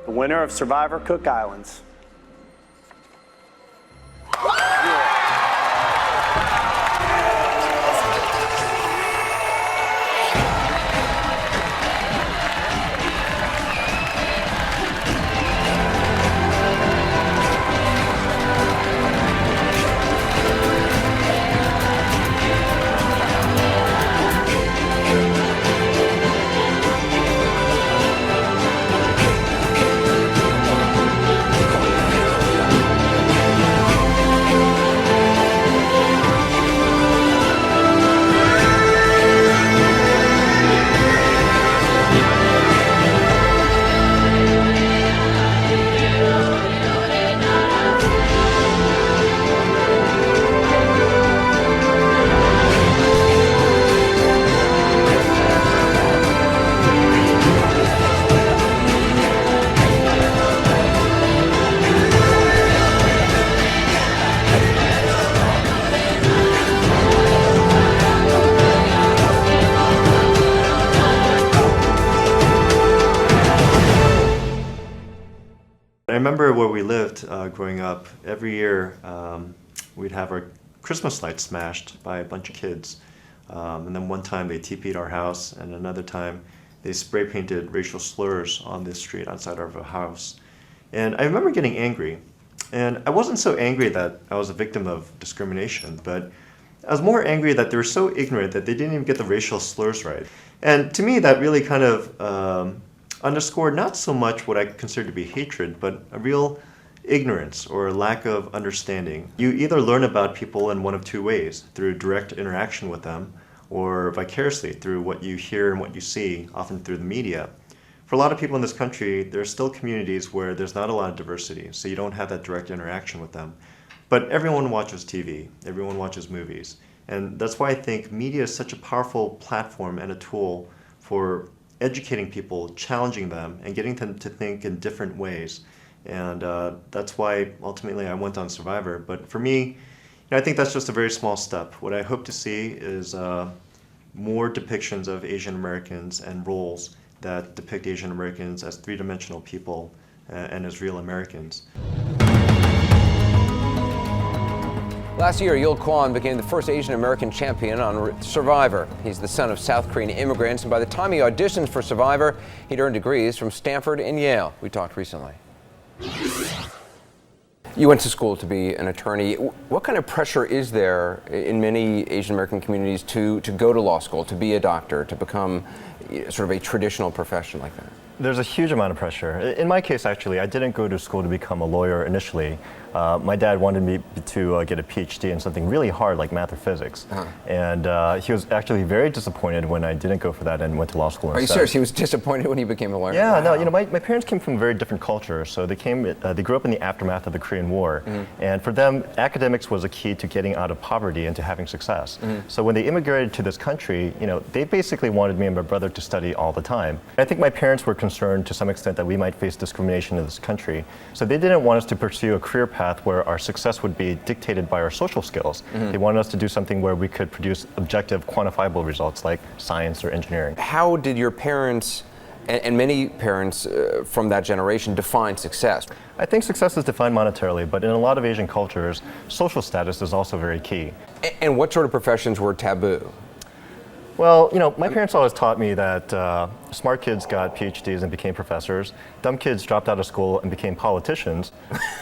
The winner of Survivor Cook Islands. I remember where we lived growing up. Every year we'd have our Christmas lights smashed by a bunch of kids. And then one time they TP'd our house, and another time they spray painted racial slurs on the street outside of our house. And I remember getting angry. And I wasn't so angry that I was a victim of discrimination, but I was more angry that they were so ignorant that they didn't even get the racial slurs right. And to me, that really kind of underscored not so much what I consider to be hatred, but a real ignorance or lack of understanding. You either learn about people in one of two ways, through direct interaction with them, or vicariously through what you hear and what you see, often through the media. For a lot of people in this country, there are still communities where there's not a lot of diversity, so you don't have that direct interaction with them. But everyone watches TV, everyone watches movies, and that's why I think media is such a powerful platform and a tool for educating people, challenging them, and getting them to think in different ways. And that's why ultimately I went on Survivor. But for me, I think that's just a very small step. What I hope to see is more depictions of Asian Americans and roles that depict Asian Americans as three-dimensional people and as real Americans. Last year, Yul Kwon became the first Asian American champion on Survivor. He's the son of South Korean immigrants, and by the time he auditioned for Survivor, he'd earned degrees from Stanford and Yale. We talked recently. You went to school to be an attorney. What kind of pressure is there in many Asian American communities to go to law school, to be a doctor, to become sort of a traditional profession like that? There's a huge amount of pressure. In my case, actually, I didn't go to school to become a lawyer initially. My dad wanted me to get a PhD in something really hard like math or physics. And he was actually very disappointed when I didn't go for that and went to law school instead. Are you serious? He was disappointed when he became a lawyer? Yeah, wow. No, my parents came from a very different culture. So they grew up in the aftermath of the Korean War. And for them, academics was a key to getting out of poverty and to having success. So when they immigrated to this country, they basically wanted me and my brother to study all the time. I think my parents were concerned to some extent that we might face discrimination in this country. So they didn't want us to pursue a career path where our success would be dictated by our social skills. They wanted us to do something where we could produce objective, quantifiable results like science or engineering. How did your parents and many parents from that generation define success? I think success is defined monetarily, but in a lot of Asian cultures, social status is also very key. And what sort of professions were taboo? Well, my parents always taught me that smart kids got PhDs and became professors, dumb kids dropped out of school and became politicians,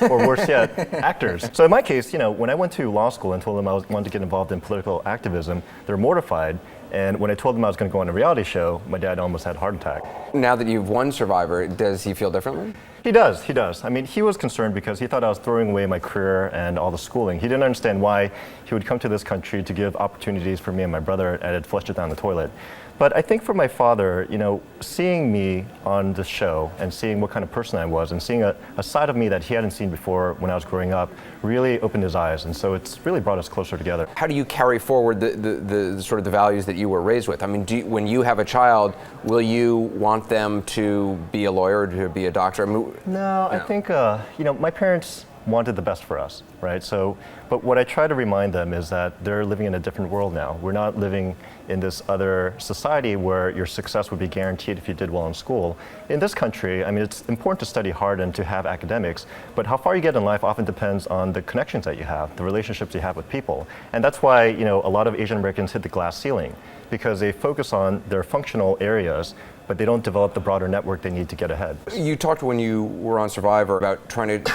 or worse yet, actors. So in my case, when I went to law school and told them I wanted to get involved in political activism, they were mortified. And when I told them I was going to go on a reality show, my dad almost had a heart attack. Now that you've won Survivor, does he feel differently? He does. I mean, he was concerned because he thought I was throwing away my career and all the schooling. He didn't understand why he would come to this country to give opportunities for me and my brother and had flushed it down the toilet. But I think for my father, seeing me on the show and seeing what kind of person I was and seeing a side of me that he hadn't seen before when I was growing up really opened his eyes. And so it's really brought us closer together. How do you carry forward the sort of the values that you were raised with? I mean, when you have a child, will you want them to be a lawyer, to be a doctor? No, I think, my parents wanted the best for us, right? So, but what I try to remind them is that they're living in a different world now. We're not living in this other society where your success would be guaranteed if you did well in school. In this country, I mean, it's important to study hard and to have academics, but how far you get in life often depends on the connections that you have, the relationships you have with people. And that's why, you know, a lot of Asian Americans hit the glass ceiling, because they focus on their functional areas, but they don't develop the broader network they need to get ahead. You talked when you were on Survivor about trying to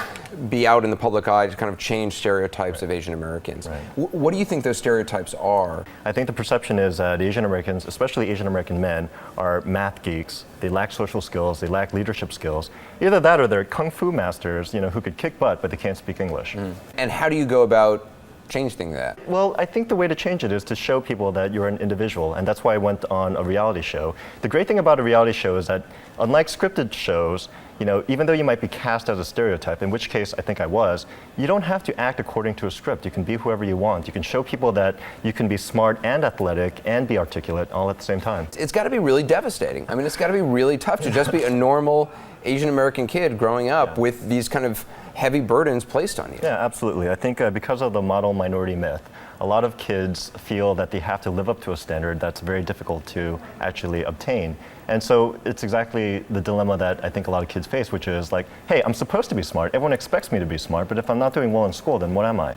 be out in the public eye to kind of change stereotypes of Asian Americans. Right. What do you think those stereotypes are? I think the perception is that Asian Americans, especially Asian American men, are math geeks. They lack social skills, they lack leadership skills. Either that or they're kung fu masters, you know, who could kick butt, but they can't speak English. And how do you go about changing that? Well, I think the way to change it is to show people that you're an individual, and that's why I went on a reality show. The great thing about a reality show is that, unlike scripted shows, you know, even though you might be cast as a stereotype, in which case I think I was, you don't have to act according to a script. You can be whoever you want. You can show people that you can be smart and athletic and be articulate all at the same time. It's got to be really devastating. I mean, it's got to be really tough to just be a normal Asian American kid growing up with these kind of heavy burdens placed on you. Yeah, absolutely. I think because of the model minority myth, a lot of kids feel that they have to live up to a standard that's very difficult to actually obtain. And so it's exactly the dilemma that I think a lot of kids face, which is like, hey, I'm supposed to be smart. Everyone expects me to be smart, but if I'm not doing well in school, then what am I?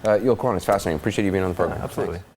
Yul Kwon, it's fascinating. Appreciate you being on the program. Absolutely. Thanks.